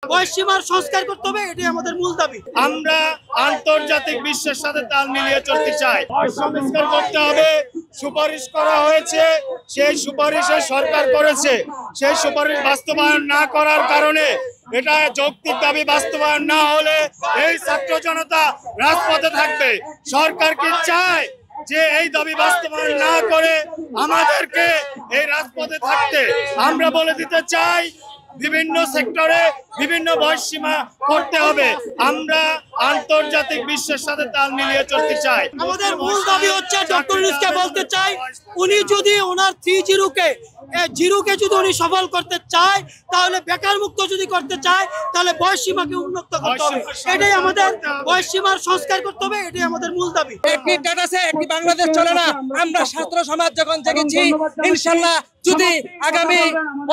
বয়সসীমার সংস্কার করতে হবে, এটাই আমাদের মূল দাবি। আমরা আন্তর্জাতিক বিশ্বের সাথে তাল মিলিয়ে চলতে চাই। সংস্কার করতে হবে, সুপারিশ করা হয়েছে, সেই সুপারিশে সরকার করেছে, সেই সুপারিশ বাস্তবায়ন না করার কারণে এটা যৌক্তিক দাবি বাস্তবায়ন না হলে এই ছাত্র জনতা রাজপথে থাকবে। সরকার কি চায় যে এই দাবি বাস্তবায়ন না করে আমাদেরকে এই রাজপথে থাকতে? আমরা বলে দিতে চাই বিভিন্ন সেক্টরে বিভিন্ন বয়সসীমা করতে হবে। আমরা আন্তর্জাতিক বিশ্বের সাথে তাল মিলিয়ে চলতে চাই। আমাদের মূল দাবি হচ্ছে ডক্টর ইউনূসকে বলতে চাই, উনি যদি ওনার 3-0 কে যদি উনি সফল করতে চায়, তাহলে বেকার মুক্ত যদি করতে চায়, তাহলে বয়সসীমাকে উন্নত করতে হবে। এটাই আমাদের বয়সসীমার সংস্কার করতে হবে, এটাই আমাদের মূল দাবি। একটি স্ট্যাটাসে একটি বাংলাদেশ চলে না। আমরা ছাত্র সমাজ যখন জেগেছি, ইনশাআল্লাহ যদি আগামী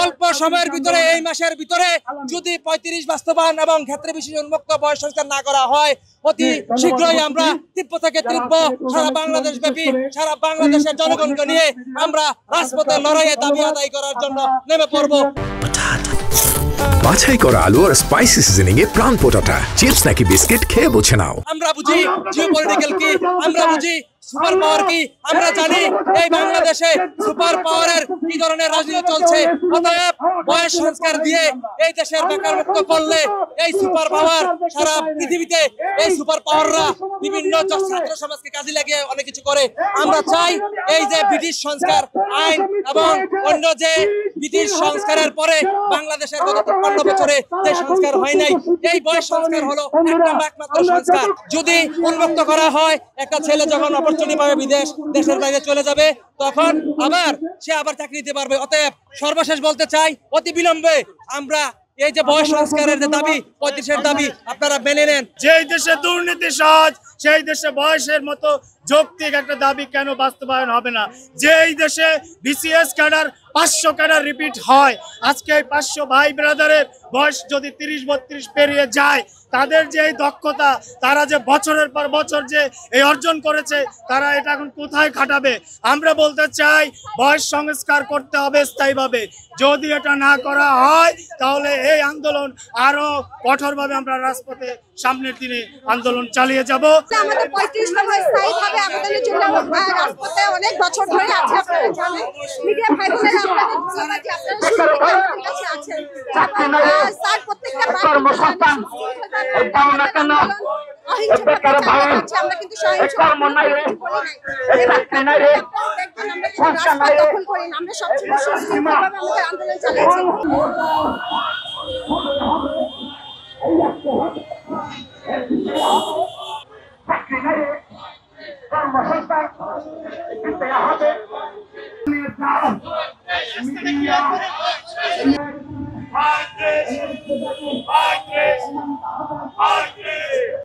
অল্প সময়ের ভিতরে, এই মাসের ভিতরে যদি 35 বাস্তবায়ন এবং ক্ষেত্রে বিশেষ উন্মুক্ত বয়স সংস্কার না করা হয়, অতি শীঘ্রই আমরা তীব্র থেকে তীব্র সারা বাংলাদেশ ব্যাপী সারা বাংলাদেশের জনগণকে নিয়ে আমরা রাজপথে লড়াইয়ে দাবি আদায় করার জন্য নেমে পড়ব। বাছাই করা আলু আর স্পাইসি সিজনিং এ প্রাণ পোটাটা চিপস নাকি বিস্কিট খেয়ে বোঝে নাও। আমরা বুঝি জিওপলিটিক্যাল কি, আমরা বুঝি সুপার পাওয়ার কি, আমরা জানি এই বাংলাদেশে সুপার পাওয়ারের কি ধরনের রাজনীতি চলছে। অতএব বয়স সংস্কার দিয়ে এই দেশের বেকার মুক্ত করলে এই সুপার পাওয়ার সারা পৃথিবীতে এই সুপার পাওয়াররা বিভিন্ন ছাত্র সমাজকে কাজে লাগিয়ে অনেক কিছু করে। আমরা চাই এই যে ব্রিটিশ সংস্কার আইন এবং অন্য যে ব্রিটিশ সংস্কারের পরে বাংলাদেশের গত 53 বছরে যে সংস্কার হয় নাই, এই বয়স সংস্কার হলো একমাত্র সংস্কার। যদি উন্মুক্ত করা হয়, একটা ছেলে যখন অপরচুনিটি পাবে দেশের বাইরে চলে যাবে, তখন সে আবার চাকরি দিতে পারবে। অতএব সর্বশেষ বলতে চাই, অতি বিলম্বে আমরা এই যে বয়স সংস্কারের যে দাবি, 35-এর দাবি আপনারা মেনে নেন। যেই দেশে দুর্নীতি সহজ, সেই দেশে বয়সের মতো যৌক্তিক একটা দাবি কেন বাস্তবায়ন হবে না? যেই দেশে বিসিএস ক্যাডার 500 ক্যাডার রিপিট হয়, আজকে এই 500 ভাই ব্রাদারের বয়স যদি 30-32 পেরিয়ে যায়, তাদের যে এই দক্ষতা, তারা যে বছরের পর বছর যে এই অর্জন করেছে, তারা এটা এখন কোথায় খাটাবে? আমরা বলতে চাই বয়স সংস্কার করতে হবে স্থায়ীভাবে। যদি এটা না করা হয়, তাহলে এই আন্দোলন আরো কঠোরভাবে আমরা রাজপথে সামনের দিনে আন্দোলন চালিয়ে যাব। আমাদের 35 নম্বর স্থায়ীভাবে আমাদের জন্য রাজপথে অনেক বছর ধরে আছে। আপনারা জানেন, মিডিয়া ভাই বোনেরা আপনাদের ধন্যবাদ যে আপনারা কাছে আছেন। স্যার প্রত্যেকটা কর্মসংস্থান দাও না কেন আমরা কিন্তু সহিংস কর্ম নাই রে, আমরা দখল করি না, আমরা সবচেয়ে সুস্থভাবে আমাদের আন্দোলন চালিয়েছি। High